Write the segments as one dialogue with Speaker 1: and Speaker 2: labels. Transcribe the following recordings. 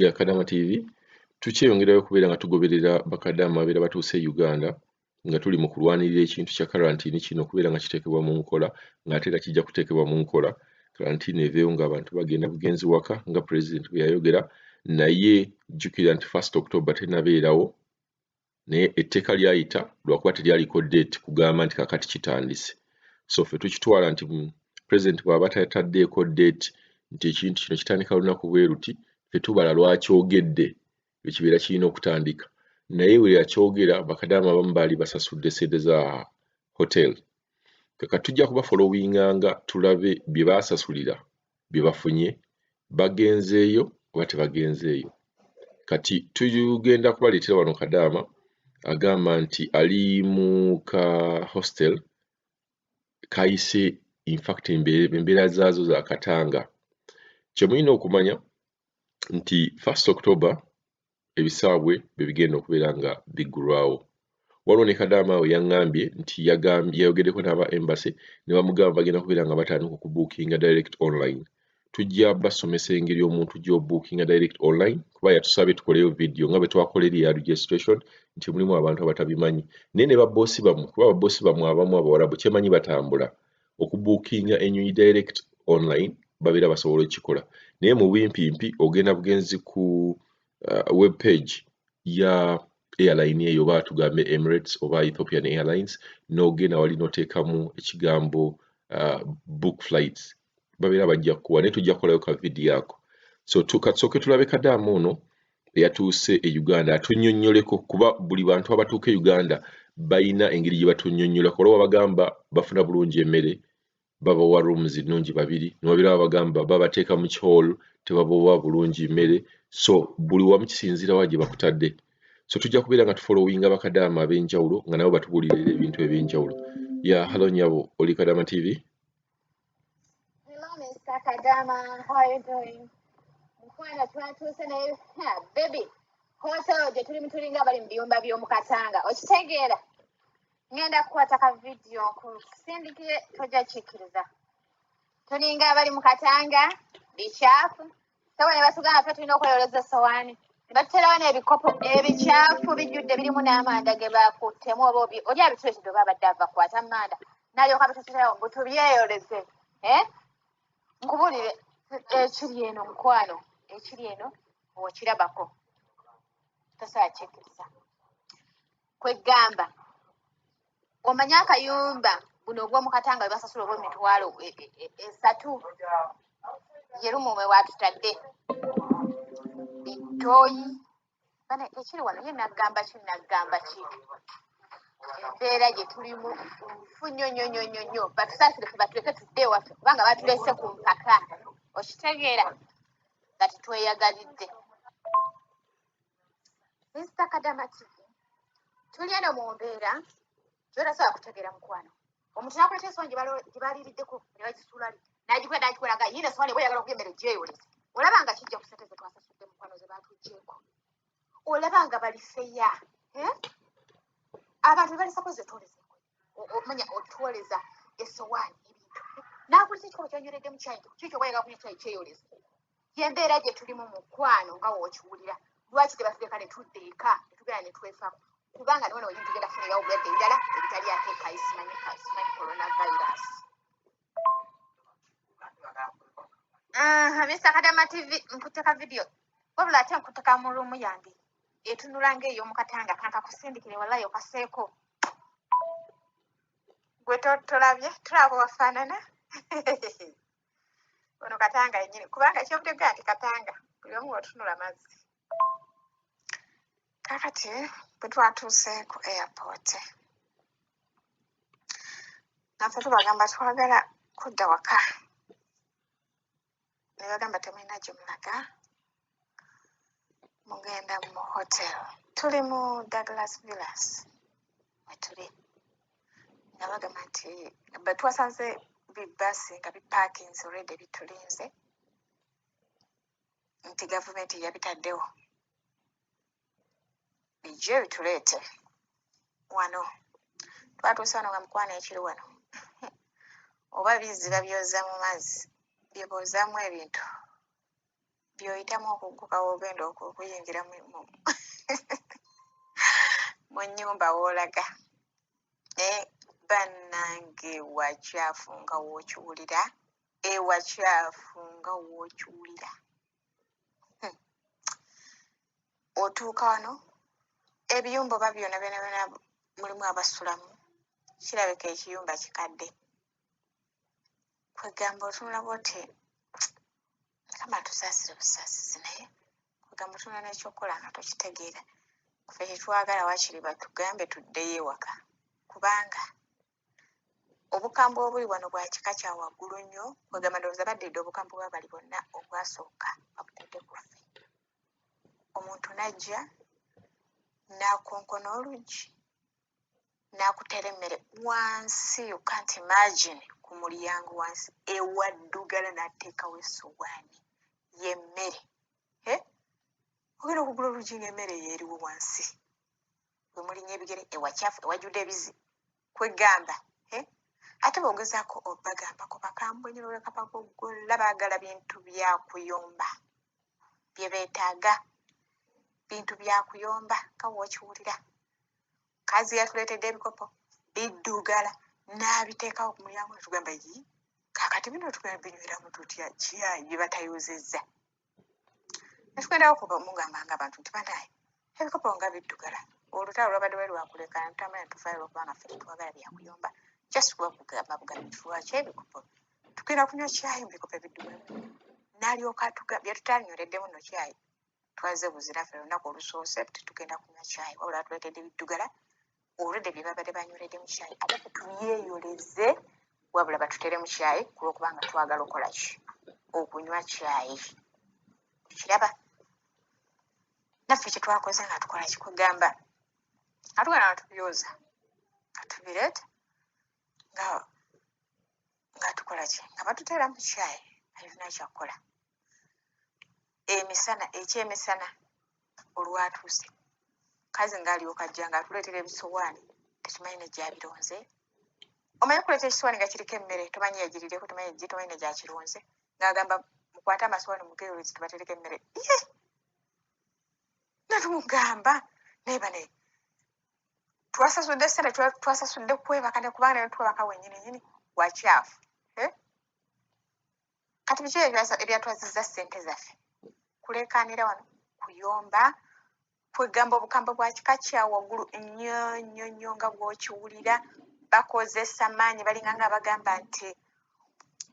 Speaker 1: ya Kadama TV tukyeyongerayo okubeera nga tugoberera bakadama ababeera batuuse e Uganda nga tuli mu kulwanirira ekintu kya Kalantini kino okubeera nga kiteekebwa mu nkola ng'ate era kijja kuteekebwa mu nkola. Kalantini eveeyo ng'abantu bagenda bugenzi waka nga President bwe yayogera, naye jjukira nti 1 October tenabeerawo, naye etteeka lyayita lwakuba teryaliko date kugamba nti kakati kitandise. So ffe tukitwala nti President bw'aba tataddeeko date nti ekintu kino kitandika lunaku bwe luti, ffe tubala lwakyogedde lwe kibeera kirina okutandika. Naye bwe yakyogera bakadama abamu baali basasudde ssente za hotel. Kaka tujja kuba followinganga tulabe bye baasasulira bye bafunye, bagenzeeyo oba tebagenzeeyo. Kati tugenda kubaleetera wano Kadama agamba nti ali mu ka hostel kayise infact embeera zaazo za katanga. Kye mulina okumanya nti 1 October ebisaabwe bye bigenda okubeera nga biggulwawo. Waliwo ne Kadama awo yaŋŋambye nti yayogeddeko n'aba embassy ne bamugamba bagenda kubeera nga batandika okubuukinga direct online. Tujja basomesa engeri omuntu gy'obuukinga direct online kuba yatusabye tukoleyo video nga bwe twakolera eya registration nti mulimu abantu abatabimanyi. Naye ne babboosi bammwe kuba babboosi bammwe abamu Abawarabu kyemanyi batambula okubuukinga ennyonyi direct online babeera basobola okukikola. Naye mu bumpimpi ogenda bugenzi ku web page ya airline eyo oba tugambe Emirates oba Ethiopian Airlines n'ogenda wali n'oteekamu ekigambo book flights babeera bajja kukuwa, naye tujja kukolayo ka video ako. So kasooke tulabe Kadama ono eyatuuse e Uganda atunnyonnyoleko kuba buli bantu abatuuka e Uganda bayina engeri gye batunnyonnyola. Olwo bagamba bafuna bulungi emmere, babawa rooms nnungi babiri, newabira bagamba babateeka mu kihall tebabawa bulungi mmere. So buli wamu kisinziira wa gye bakutadde. So tujja kubeera nga tufollowinga bakadama ab'enjawulo nga nabo batubuulirira ebintu eby'enjawulo. Hello nyabo, oli Kadama TV?
Speaker 2: Hello Mr. Kadama, how are you doing? Mukwano twatuuse naye baby hotel gye tuli mutulinga bali mu biyumba by'omu Katanga okitegeera. Ngenda kukwata ka video nkusindikire tojja kikkiriza. Tulinga abali mu Katanga bikyafu sawa ne batugamba ffe tulina okweyoleza essowaani ne batuterawo n'ebikopo ebikyafu bijjudde birimu n'amanda ge baakuttemu oba oli abituleetedde oba abadde ava kwata amanda n'alyoka bituterawo mbu tubyeyoleze. Nkubulire ekiri eno mukwano, ekiri eno okirabako tosobola kyekkiriza. Kwegamba omanye akayumba buno obw'omu Katanga bwe basasula obw'emitwalo 3 ye lumu mwe waatutadde bitooyi bane ekiri wano ye naggamba ki embeera gye tulimu nfu nnyo batusaasire ffe batuleke tudde ewaffe kubanga batulese ku mpaka okitegeera nga tetweyagalidde. Mr. Kadama TV tuli eno mu mbeera gyotasobola kutegeera mukwano. Omuntu nakwata essowaani gye baliiriddeko ne bagisuula n'agikwera n'agikweraga yina essowaani eba oyagala okugemera gyeyoleze. Olaba nga kijja ku ssente ze twasasudde mukwano ze baatuggyeeko. Olaba nga bali feya. Abantu bali sapoze twolezeko. Omanya otwoleza essowaani ebintu. N'akulisa ekikopo ky'onyoledde mu cyayi kiki oba oyagala kunywa cyayi kyeyoleze. Y'embeera gye tulimu mukwano nga w'okiwulira. Lwaki tebatuleka ne tudda eka ne tugenda ne twefaako kubanga ne wano wenyini tugenda kufunirawo obulwadde ebirala ebitali ate simanyi coronavirus. Mr. Kadama TV nkutteka video wabula ate nkutteka mu ruumu yange etunula ng'ey'omu Katanga kanka kusindikire wallahi okaseeko gwe tolabye tulaba wafaanana wano Katanga yennyini kubanga ekyobutegera nti Katanga buli omu otunula mazzi. Kakati bwe twatuuse ku airport naffe tubagamba twagala kudda waka ne bagamba temulina gye mulaga mugenda mu hotel. Tuli mu Douglas Villas we tuli nga bagamba nti bwe twasanze bibasi nga bipaakinze already bitulinze nti gavumenti yabitaddewo bijje bituleete wano. Twatuuse wano nga mukwano ekiri wano oba bizzi babyoza mu mazzi bye boozaamu ebintu byoyitamu okugguka w'ogenda okuyingira mu nnyumba w'olaga. Bannange ewakyafu nga w'okiwulira, ewakyafu nga w'okiwulira. Otuuka wano ebiyumba oba byonna byonna mulimu abasulamu, kirabika ekiyumba kikadde. Kwegamba otunula bw'oti kama tusaasire busaasizi, naye kwegamba otunula n'ekyokukola nga tokitegeera. Ffe tetwagala wakiri batugambe tuddeyo ewaka, kubanga obukambwe obuli wano bwa kika kya waggulu nnyo. Kwegamba ndowooza baddidde obukambwe bwa bali bonna obwasooka babutadde ku ffe. Omuntu najja n'akonkona oluggi n'akutera emmere wansi, you can't imagine, ku mulyango wansi ewaddugala n'ateekawo essowaani y'emmere. Ogenda okugula oluggi ng'emmere yeeriwo wansi, we mulinya ebigere, ewakyafu, ewajjudde ebizi. Kwegamba ate bw'ogezaako obagambako bakambwe nnyo oleka bagoggola, baagala bintu byakuyomba bye beetaaga, bintu byakuyomba nga w'okiwulira. Kazi yatuleetedde ebikopo biddugala n'abiteekawo ku mulyango ne tugamba yi kaakati bino tugenda binyweramu tutya kyayi bye batayozezza. Ne tugendawo mugamba ng'abantu nti banaye ebikopo nga biddugala, olutalo lwabadde bwe lwakulekana tutamanya tufaayo lwokubanga ffe tetwagala byakuyomba, just kuba kugamba bugambi lwaki ebikopo tugenda kunywa kyayi mu bikopo ebiddugala. N'alyoka bye tutanywereddemu nno kyayi twaze buzira ffe olunaku olusoose tetugenda kunywa kyayi, wabula tuleetedde biddugala olwedde bye babadde banyweredde mu kyayi, ate tuyeeyoleze wabula batutere mu kyayi ku lwokubanga twagala okukola ki, okunywa kyayi. Kiraba naffe kye twakoze nga tukola ki, kugamba nga tugenda nga tubyoza nga tubireeta nga tukola ki, nga batuteera mu kyayi alina kyakkola. Ekyemisana olwatuuse kazi ng'alyoka ajja ng'atuleetera ebisowaani, tetumanyi ne gy'abironze. Omanyi kuleeta ekisowaani nga kiriko emmere, tomanyi yagirireko, tomanyi ne gy'akironze, ng'agamba mukwate amasowaani mugeereze tubatereko emmere. Netumugamba naye bane twasasudde ssente, twasasudde kwebaka ne kubanga ne twebaka wennyini wakyafu. Kati biki ebyatwazizza ssente zaffe? Kuleekaanira wano, kuyomba. Kwegamba obukambwe bwa kika kya waggulu nnyo nga bw'okiwulira. Bakozesa maanyi balinga nga bagamba nti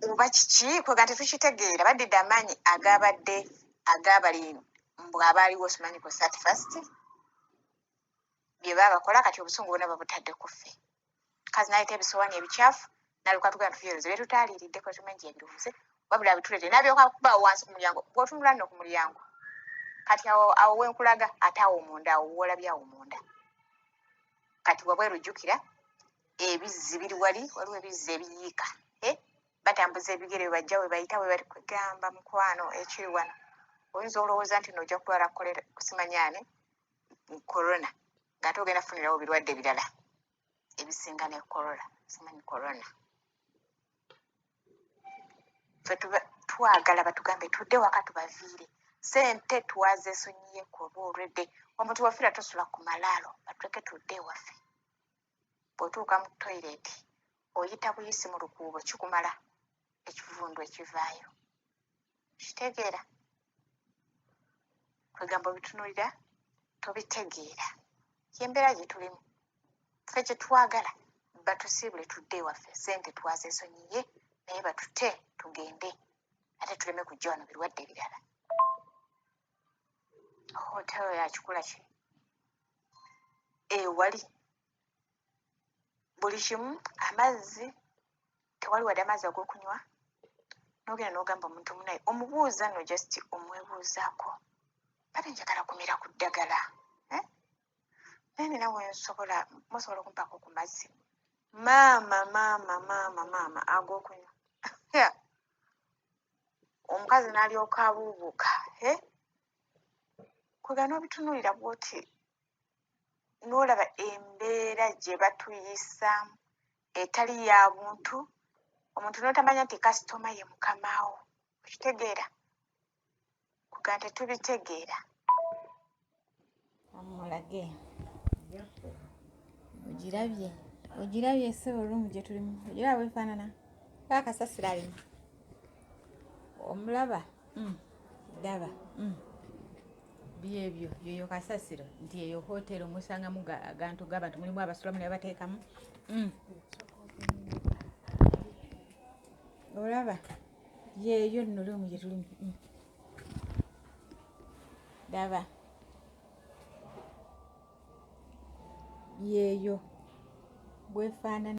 Speaker 2: oba kiki, kwegamba tetukitegeera. Baddidde amaanyi agabali abaaliwo simanyi ku 31st bye baabakola, kati obusungu bwonna babutadde ku ffe. Kazi n'aleeta ebisowaani ebikyafu n'alyoka tugenda tuyeroze bye tutaaliiriddeko tumanyi gye bironze, wabula abituleete n'abyoka kuba wansi ku mulyango. Bw'otunula nno ku mulyango kati awo wenkulaga ate awo munda, awo woolabye awo munda. Kati wabweru jjukira ebizzi biri wali, waliwo ebizzi ebiyiika. Batambuza ebigere we bajja we bayita we bali. Kwegamba mukwano ekiri wano oyinza olowooza nti n'ojja kulwala kusimanyaani korona ng'ate ogenda kufunirawo birwadde birala ebisinga ne korona, simanyi korona. Ffe twagala batugambe tudde waka tubaviire, ssente twazeesonyiye kuba olwedde omuntu wafiira tosula ku malaalo, batuleke tudde ewaffe. Bw'otuuka mu toyireti oyita buyisi mu lukuubo kikumala ekivundu ekivaayo. Kitegeera? Kwegamba obitunuulira tobitegeera. Y'embeera gye tulimu. Ffe kye twagala batusiibule tudde ewaffe, ssente twazeesonyiye naye batute tugende ate tuleme kujja wano birwadde birala. Hotelo yakikula ki? Ewali buli kimu, amazzi, tewali wadde amazzi ag'okunywa. N'ogenda n'ogamba omuntu munaye omubuuza nno just omwebuuzaako. Bale njagala kumira ku ddagala. Naye nina musobola okumpaako ku mazzi. Maama ag'okunywa. Omukazi n'alyoka abuubuuka. Kwegamba n'obitunuulira bw'oti n'olaba embeera gye batuyisaamu etali ya buntu, omuntu n'otamanya nti kasitoma ye mukamaawo. Okitegeera? nga tetubitegeera.
Speaker 3: Amulage. Ogirabye ssebo olumu gye tulimu. Ogiraba bwefaanana? Akasasiro alimu. Omulaba? Daba. Byebyo yeyo kasasiro nti eyo hotero musangamu agantu g'abantu mulimu abasulamu ne bateekamu. Olaba? Yeyo nno olumu gye tulimu. Daba. Yeyo bwefaanana.